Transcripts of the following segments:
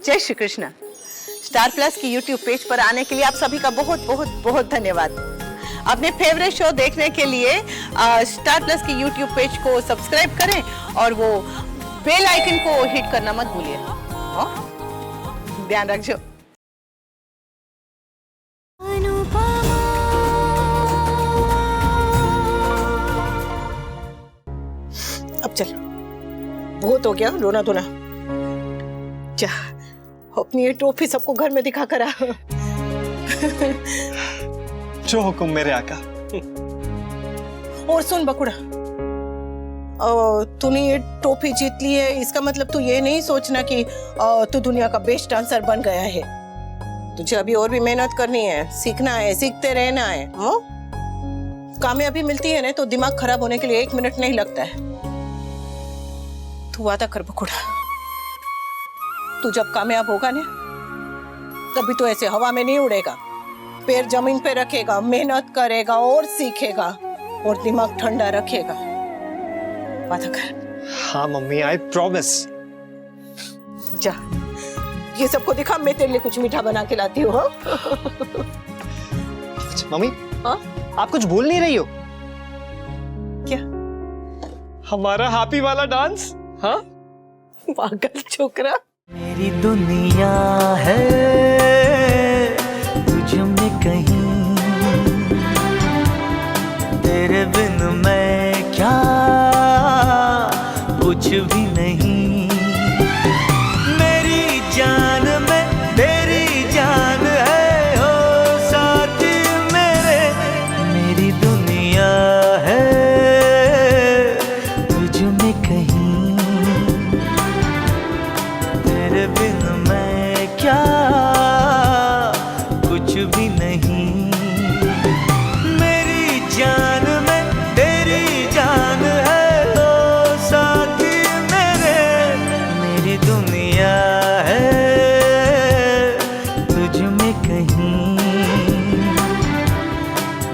जय Shri Krishna. Star plus की YouTube page पर आने के लिए आप सभी का बहुत बहुत बहुत धन्यवाद। अपने फेवरेट शो देखने के लिए स्टार प्लस की यूट्यूब पेज को सब्सक्राइब करें और वो बेल आइकन को हिट करना मत भूलिए। ध्यान रखिए। अब चल, बहुत हो गया रोना धोना। जा अपनी ये टोपी सबको घर में दिखा कर आ। जो हुक्म मेरे आका। और सुन बकुड़ा, तूने ये टोपी जीत ली है, इसका मतलब तू ये नहीं सोचना कि तू दुनिया का बेस्ट डांसर बन गया है। तुझे अभी और भी मेहनत करनी है, सीखना है, सीखते रहना है। कामयाबी मिलती है ना तो दिमाग खराब होने के लिए 1 मिनट नहीं लगता है। तू वादा कर बकुड़ा, तू जब कामयाब होगा ना तभी तो ऐसे हवा में नहीं उड़ेगा, पैर जमीन पे रखेगा, मेहनत करेगा और सीखेगा और दिमाग ठंडा रखेगा। वादा कर। हाँ मम्मी, आई प्रॉमिस। जा ये सबको दिखा, मैं तेरे लिए कुछ मीठा बना के लाती हूँ। मम्मी, हाँ? आप कुछ भूल नहीं रही हो क्या? हमारा हैप्पी वाला डांस। हाँ पागल छोकरा। मेरी दुनिया है तुझ में कहीं, तेरे बिन मैं क्या कुछ भी नहीं। मेरी जान में तेरी जान है हो साथी मेरे। मेरी दुनिया है तुझ में कहीं, तेरे बिन मैं क्या कुछ भी नहीं। मेरी जान में तेरी जान है ओ साथी मेरे। मेरी दुनिया है तुझ में कहीं,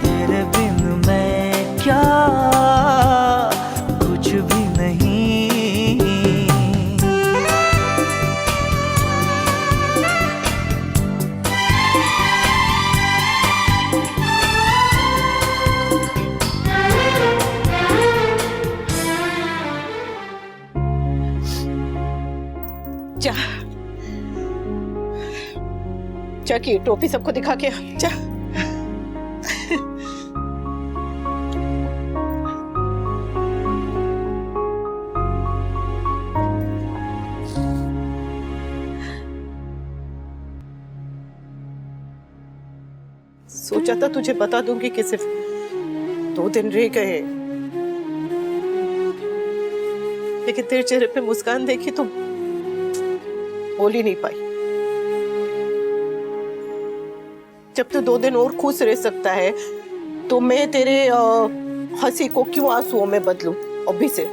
तेरे बिन मैं क्या कुछ भी नहीं। जा जा की टोपी सबको दिखा के जा। सोचा था तुझे बता दूंगी कि सिर्फ 2 दिन रह गए, लेकिन तेरे चेहरे पे मुस्कान देखी तो बोल ही नहीं पाई। जब तू 2 दिन और खुश रह सकता है तो मैं तेरे हंसी को क्यों आंसुओं में बदलूं अभी से?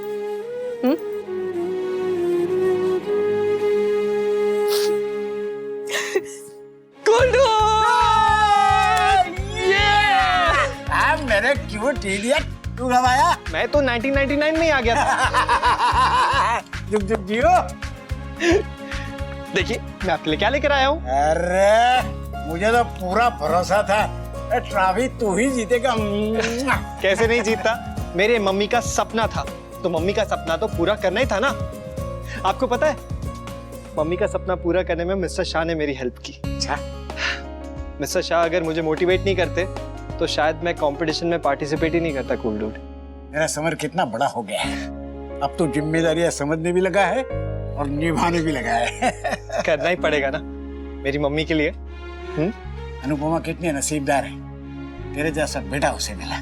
मैंने क्यों टीलिया तू गवाया? मैं तो 1999 में ही आ गया था। जुग जुग जियो। देखिए मैं आपके लिए क्या लेकर आया हूँ। अरे मुझे तो पूरा भरोसा था ट्रॉफी तू ही जीतेगा। कैसे नहीं जीतता, मेरे मम्मी का सपना था, तो मम्मी का सपना तो पूरा करना ही था ना। आपको पता है मम्मी का सपना पूरा करने में मिस्टर शाह ने मेरी हेल्प की। मिस्टर शाह अगर मुझे मोटिवेट नहीं करते तो शायद मैं कंपटीशन में पार्टिसिपेट ही नहीं करता। कूल डूड, मेरा समर कितना बड़ा हो गया है, अब तो जिम्मेदारियां समझने भी लगा है और निभाने भी लगा है। करना ही पड़ेगा ना मेरी मम्मी के लिए। अनुपमा कितनी नसीबदार है, तेरे जैसा बेटा उसे मिला।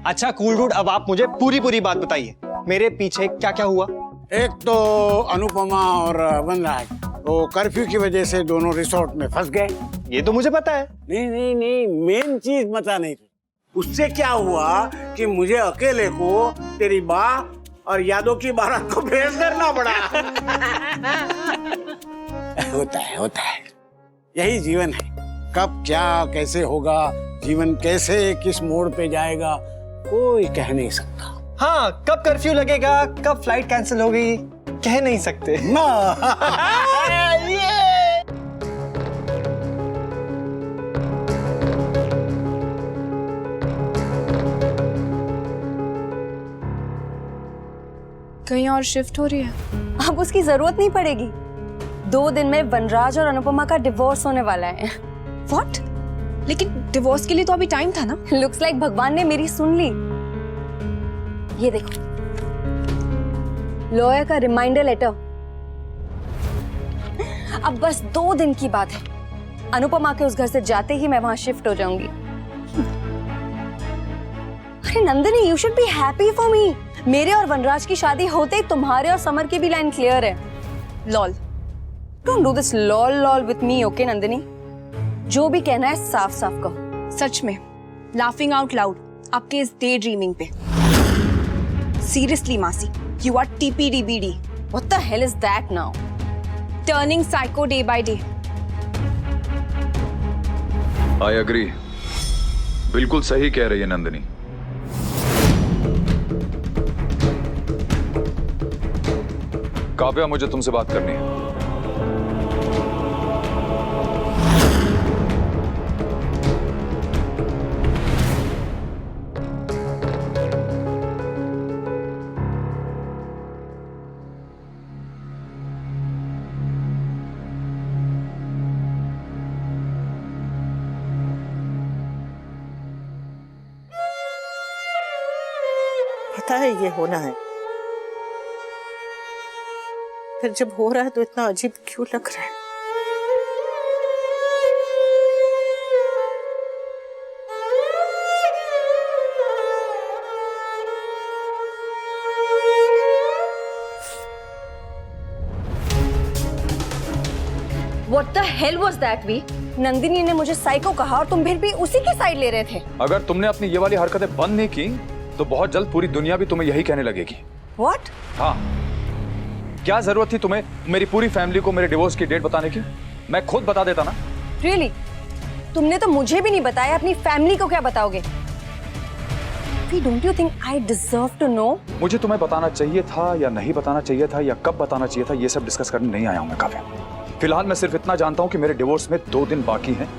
अच्छा कूल डूड, अब आप मुझे पूरी बात बताइए, मेरे पीछे क्या क्या हुआ। एक तो अनुपमा और वनराज वो कर्फ्यू की वजह से दोनों रिसोर्ट में फंस गए। ये तो मुझे पता है। नहीं, मेन चीज बता नहीं थी। उससे क्या हुआ कि मुझे अकेले को तेरी माँ और यादव की बारात को भेज करना पड़ा। होता है, यही जीवन है। कब क्या कैसे होगा, जीवन कैसे किस मोड़ पे जाएगा, कोई कह नहीं सकता। हाँ, कब कर्फ्यू लगेगा, कब फ्लाइट कैंसिल होगी, कह नहीं सकते। ये और शिफ्ट हो रही है। अब उसकी जरूरत नहीं पड़ेगी। 2 दिन में वनराज और अनुपमा का डिवोर्स होने वाला है। व्हाट? लेकिन डिवोर्स के लिए तो अभी टाइम था ना। लुक्स लाइक भगवान ने मेरी सुन ली। ये देखो, लॉयर का रिमाइंडर लेटर। अब बस 2 दिन की बात है। अनुपमा के उस घर से जाते ही मैं वहां शिफ्ट हो जाऊंगी। अरे Nandini, you should be happy for me. मेरे और वनराज की शादी होते ही तुम्हारे और समर की भी लाइन क्लियर है। Lol. Don't do this lol lol with me, okay Nandini? जो भी कहना है साफ साफ कहो। सच में लाफिंग आउट लाउड आपके इस डे ड्रीमिंग पे। सीरियसली मासी, you are TPDBD, What the hell is that now? Turning psycho day by day. I agree, बिल्कुल सही कह रही है नंदिनी। काव्या, मुझे तुमसे बात करनी है। पता है ये होना है, फिर जब हो रहा है तो इतना अजीब क्यों लग रहा है? What the hell was that, वी? नंदिनी ने मुझे साइको कहा और तुम फिर भी उसी की साइड ले रहे थे। अगर तुमने अपनी ये वाली हरकतें बंद नहीं की तो बहुत जल्द पूरी दुनिया भी तुम्हें यही कहने लगेगी। What? हाँ, क्या जरूरत थी तुम्हें मेरी पूरी फैमिली को मेरे डिवोर्स की डेट बताने की? मैं खुद बता देता ना। Really? तुमने तो मुझे भी नहीं बताया, अपनी फैमिली को क्या बताओगे? Don't you think I deserve to know? मुझे तुम्हें बताना चाहिए था या नहीं बताना चाहिए था या कब बताना चाहिए था, ये सब डिस्कस करने नहीं आया हूं मैं काव्या। फिलहाल मैं सिर्फ इतना जानता हूं कि मेरे डिवोर्स में 2 दिन बाकी हैं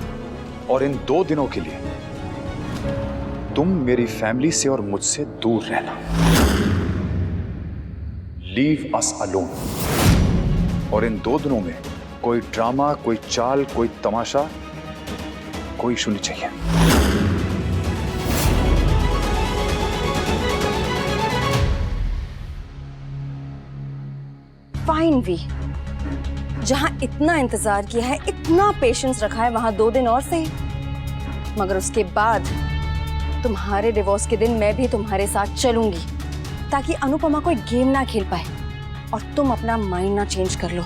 और इन 2 दिनों के लिए तुम मेरी फैमिली से और मुझसे दूर रहना। Leave us alone. और इन 2 दिनों में कोई ड्रामा, कोई चाल, कोई तमाशा, कोई इशू नहीं चाहिए। फाइन वी, जहां इतना इंतजार किया है, इतना पेशेंस रखा है, वहां 2 दिन और सही। मगर उसके बाद तुम्हारे डिवोर्स के दिन मैं भी तुम्हारे साथ चलूंगी, ताकि अनुपमा कोई गेम ना खेल पाए और तुम अपना माइंड ना चेंज कर लो।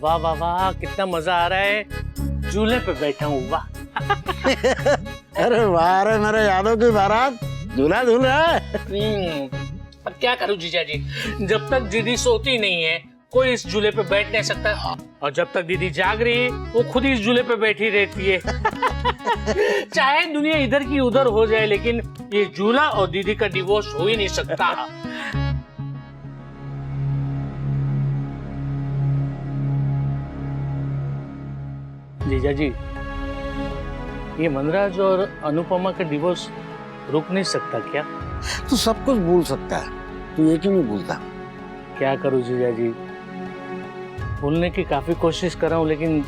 वाह वाह वाह, कितना मजा आ रहा है। झूले पे बैठा हूँ, वाह। अरे वाह रे मेरे यादों की बारात, दूल्हा धुल रहा है। अब क्या करूँ जीजा जी, जब तक दीदी सोती नहीं है कोई इस झूले पे बैठ नहीं सकता, और जब तक दीदी जाग रही है वो खुद ही इस झूले पे बैठी रहती है। चाहे दुनिया इधर की उधर हो जाए, लेकिन ये झूला और दीदी का डिवोर्स हो ही नहीं सकता। जीजा जी, ये मनराज और अनुपमा का डिवोर्स रुक नहीं सकता क्या? तू सब कुछ भूल सकता है, तू ये क्यों नहीं भूलता? क्या करूं जीजा जी, भूलने की काफी कोशिश कर रहा हूं, लेकिन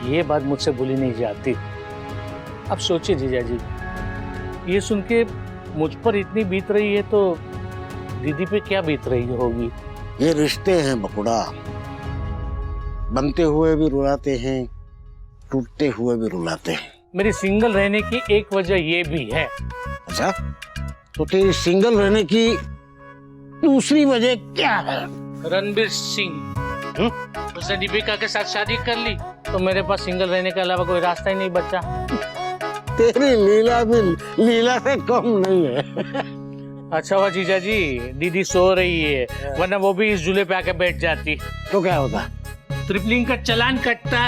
ये बात मुझसे भूली नहीं जाती। अब सोचिए जीजा जी, ये सुन के मुझ पर इतनी बीत रही है तो दीदी पे क्या बीत रही होगी? ये रिश्ते हैं बकुड़ा, बनते हुए भी रुलाते हैं, टूटते हुए भी रुलाते हैं। मेरी सिंगल रहने की एक वजह ये भी है। अच्छा, तो तेरी सिंगल रहने की दूसरी वजह क्या है? रणबीर सिंह, उसने दीपिका के साथ शादी कर ली तो मेरे पास सिंगल रहने के अलावा कोई रास्ता ही नहीं बचा। तेरी लीला भी लीला से कम नहीं है। अच्छा हुआ जीजा जी दीदी सो रही है, वरना वो भी इस झूले पे आके बैठ जाती तो क्या होता? ट्रिपलिंग का चालान कटता।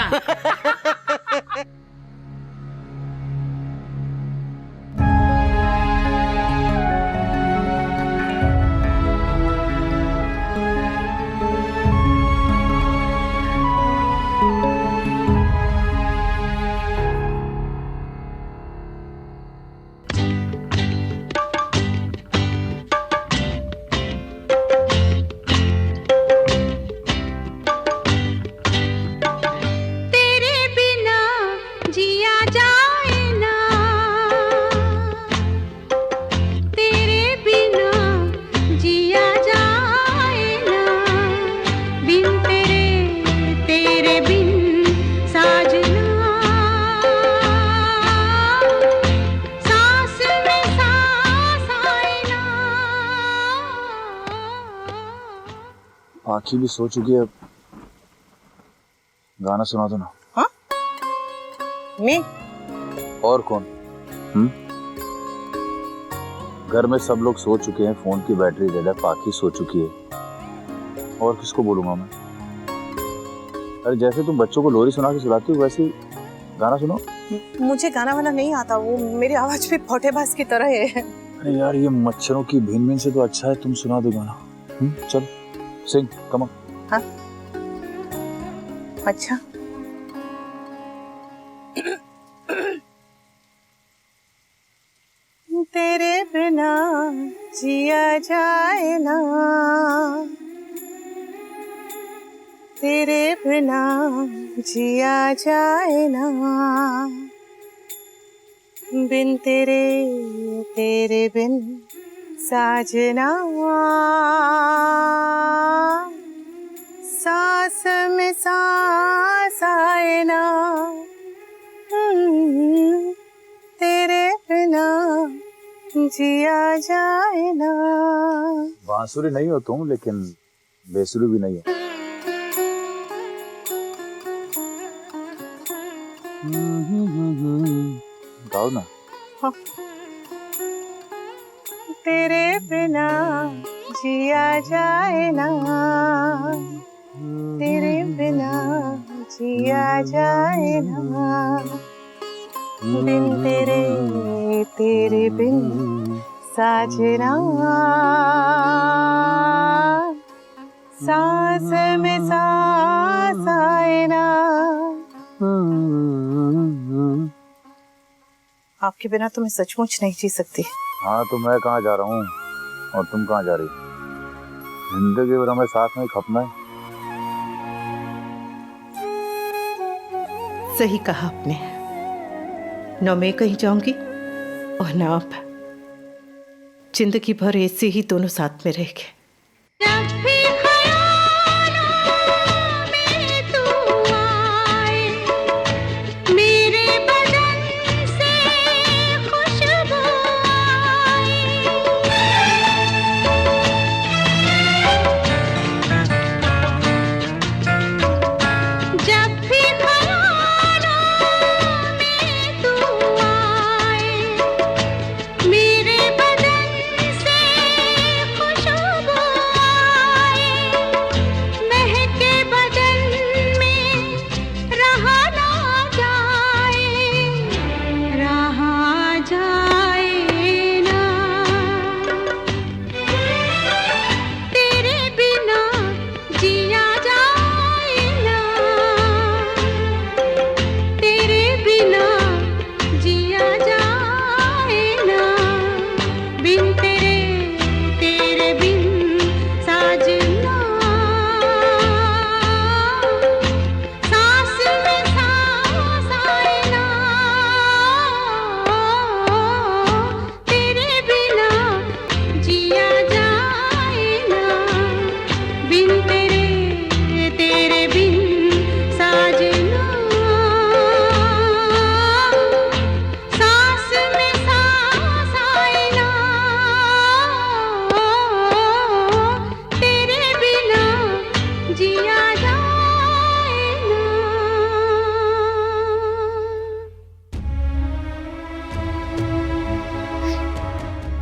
पाखी भी सो चुकी है, गाना सुना दो ना। हाँ? मैं? और कौन? घर में सब लोग सो चुके हैं, फोन की बैटरी डेड है, पाखी सो चुकी है, और किसको बोलूंगा मैं? अरे जैसे तुम बच्चों को लोरी सुना के सुलाती हो वैसे ही गाना सुनो। मुझे गाना वाना नहीं आता, वो मेरी आवाज भी फौटेबाज की तरह है। अरे यार ये मच्छरों की भिन-भिन से तो अच्छा है तुम सुना दो गाना। चल सिंग, कम ऑन। हाँ? अच्छा। तेरे बिना जिया जाए ना, तेरे बिना जिया जाए ना, बिन तेरे तेरे बिन साजना, सांस में सांस आए ना, तेरे बिना जिया जाए ना। बांसुरी नहीं हो तुम, लेकिन बेसुरी भी नहीं हो। गाओ ना। हाँ। तेरे बिना जिया जाए ना, तेरे बिना जिया जाए ना, बिन तेरे तेरे बिन साजना, सांस में सांस आए ना। आपके बिना तो मैं सचमुच नहीं जी सकती। हाँ तो मैं कहाँ जा रहा हूँ और तुम कहाँ जा रही? जिंदगी भर हमें साथ में खपना है। सही कहा आपने, न मैं कहीं जाऊंगी और न आप। जिंदगी भर ऐसे ही दोनों साथ में रहेंगे।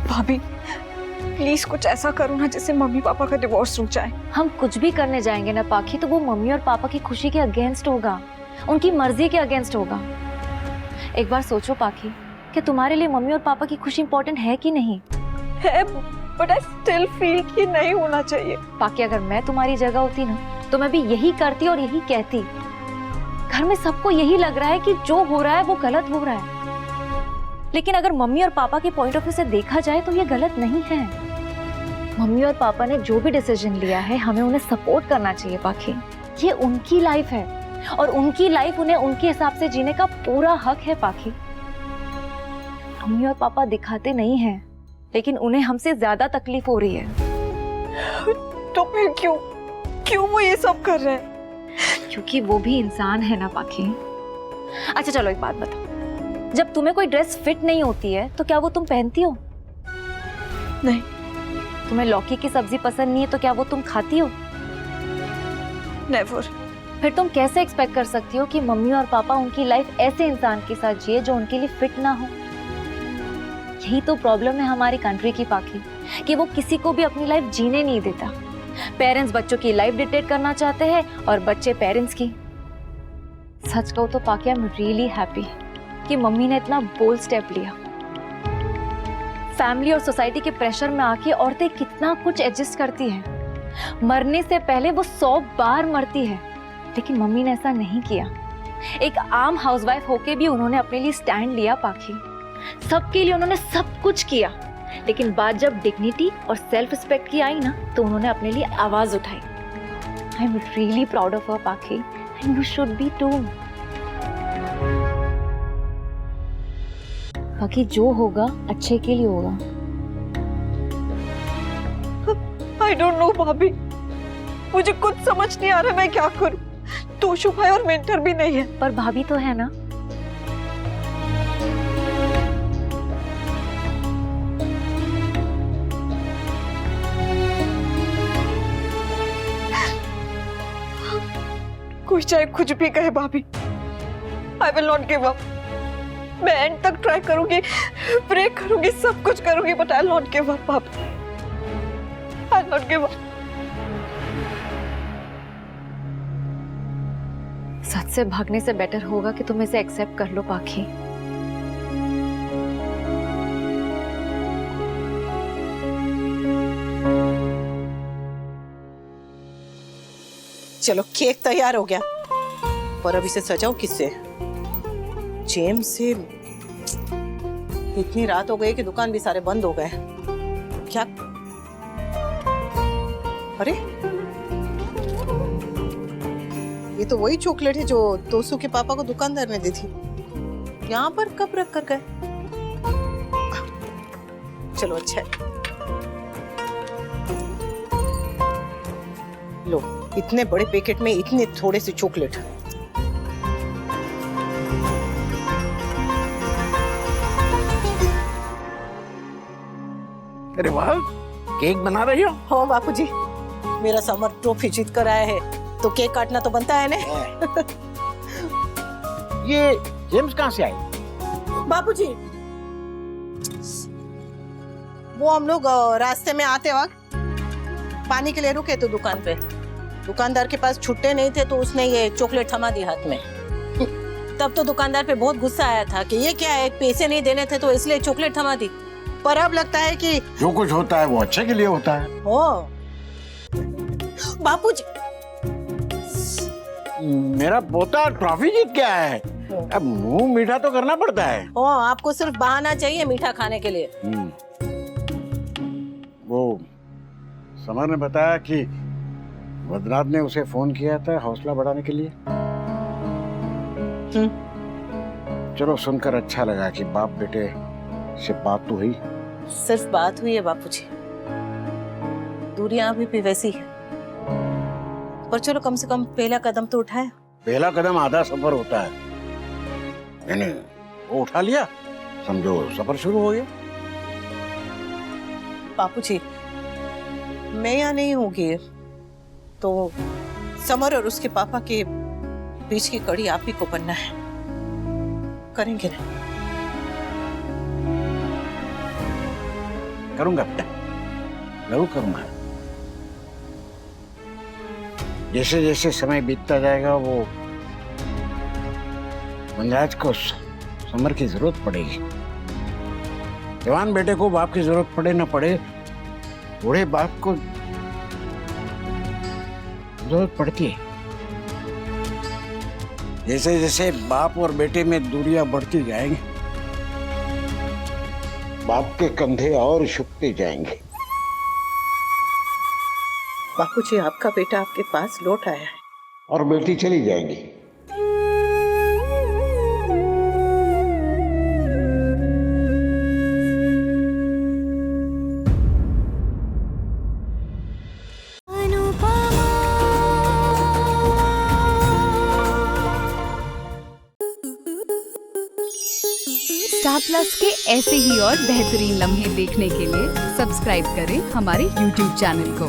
भाभी प्लीज कुछ ऐसा करो ना जिससे मम्मी पापा का डिवोर्स रुक जाए। हम कुछ भी करने जाएंगे ना पाखी तो वो मम्मी और पापा की खुशी के अगेंस्ट होगा, उनकी मर्जी के अगेंस्ट होगा। एक बार सोचो पाखी कि तुम्हारे लिए मम्मी और पापा की खुशी इंपॉर्टेंट है कि नहीं है, बट आई स्टिल फील कि नहीं होना चाहिए। पाखी अगर मैं तुम्हारी जगह होती ना तो मैं भी यही करती और यही कहती। घर में सबको यही लग रहा है कि जो हो रहा है वो गलत हो रहा है, लेकिन अगर मम्मी और पापा के पॉइंट ऑफ व्यू से देखा जाए तो ये गलत नहीं है। मम्मी और पापा ने जो भी डिसीजन लिया है हमें उन्हें सपोर्ट करना चाहिए पाखी। ये उनकी लाइफ है और उनकी लाइफ उन्हें उनके हिसाब से जीने का पूरा हक है पाखी। मम्मी और पापा दिखाते नहीं हैं, लेकिन उन्हें हमसे ज्यादा तकलीफ हो रही है। तो फिर क्यों वो ये सब कर रहे हैं? क्योंकि वो भी इंसान है ना पाखी। अच्छा चलो एक बात बताओ, जब तुम्हें कोई ड्रेस फिट नहीं होती है तो क्या वो तुम पहनती हो? नहीं। तुम्हें लौकी की सब्जी पसंद नहीं है तो क्या वो तुम खाती हो? नेवर। फिर तुम कैसे एक्सपेक्ट कर सकती हो कि मम्मी और पापा उनकी लाइफ ऐसे इंसान के साथ जिए जो उनके लिए फिट ना हो? यही तो प्रॉब्लम है हमारी कंट्री की पाखी, कि वो किसी को भी अपनी लाइफ जीने नहीं देता। पेरेंट्स बच्चों की लाइफ डिक्टेट करना चाहते हैं और बच्चे पेरेंट्स की। सच कहूं तो पाखी, आई एम रियली हैप्पी कि मम्मी ने इतना बोल्ड स्टेप लिया। फैमिली और सोसाइटी के प्रेशर में आके औरतें कितना कुछ एडजस्ट करती हैं। मरने से पहले वो 100 बार मरती है, लेकिन मम्मी ने ऐसा नहीं किया। एक आम हाउसवाइफ होके भी उन्होंने अपने लिए स्टैंड लिया पाखी। सबके लिए उन्होंने सब कुछ किया, लेकिन बात जब डिग्निटी और सेल्फ रिस्पेक्ट की आई ना, तो उन्होंने अपने लिए आवाज उठाई। I am really proud of her Pakhi, and you should be too. बाकी जो होगा अच्छे के लिए होगा। आई डोंट नो भाभी, मुझे कुछ समझ नहीं आ रहा मैं क्या करूं। तोशु भाई और मेंटर भी नहीं है। पर भाभी तो है ना। कोई चाहे कुछ भी कहे भाभी, I will not give up. मैं एंड तक ट्राई करूंगी, प्रे करूंगी, सब कुछ करूंगी, but I will not give up भाभी। I will not give up. सच से भागने से बेटर होगा कि तुम इसे एक्सेप्ट कर लो पाखी। चलो केक तैयार हो गया, पर अब इसे सजाऊं किससे? जेम्स से। इतनी रात हो गई कि दुकान भी सारे बंद हो गए। क्या? अरे ये तो वही चॉकलेट है जो तोसू के पापा को दुकानदार ने दी थी। यहाँ पर कब रख कर गए? चलो अच्छा है। लो, इतने बड़े पैकेट में इतने थोड़े से चॉकलेट। अरे वाह, केक बना रही हो? हो बापूजी, मेरा समर ट्रॉफी जीत कर आया है, तो केक काटना तो बनता है ना। ये जेम्स कहाँ से आई? बापूजी, वो हम लोग रास्ते में आते वक्त पानी के लिए रुके तो दुकान पे, दुकानदार के पास छुट्टे नहीं थे तो उसने ये चॉकलेट थमा दी हाथ में। तब तो दुकानदार पे बहुत गुस्सा आया था कि ये क्या है, पैसे नहीं देने थे तो इसलिए चॉकलेट थमा दी। पर अब लगता है कि जो कुछ होता है वो अच्छे के लिए होता है। ओ बापूजी, मेरा पोता ट्रॉफी जीत के आया है, अब मुंह मीठा तो करना पड़ता है। ओ आपको सिर्फ बहाना चाहिए मीठा खाने के लिए। वो समर ने बताया कि वदराज ने उसे फोन किया था हौसला बढ़ाने के लिए। चलो सुनकर अच्छा लगा कि बाप बेटे से बात तो हुई। सिर्फ बात हुई है बापूजी, दूरियां अभी भी वैसी है, पर चलो कम से कम पहला कदम तो उठाया। पहला कदम आधा सफर होता है, यानी वो उठा लिया, समझो सफर शुरू हो गया। बापूजी, मैं यहाँ नहीं होगी तो समर और उसके पापा के बीच की कड़ी आप ही को बनना है, करेंगे ना? करूंगा बेटा, जरूर करूंगा। जैसे जैसे समय बीतता जाएगा वो वनराज को समर की जरूरत पड़ेगी। जवान बेटे को बाप की जरूरत पड़े ना पड़े, बूढ़े बाप को जरूरत पड़ती है। जैसे जैसे बाप और बेटे में दूरियां बढ़ती जाएंगी, बाप के कंधे और झुकते जाएंगे। बापूजी, आपका बेटा आपके पास लौट आया है और बेटी चली जाएगी। स्टार प्लस के ऐसे ही और बेहतरीन लम्हे देखने के लिए सब्सक्राइब करें हमारे YouTube चैनल को।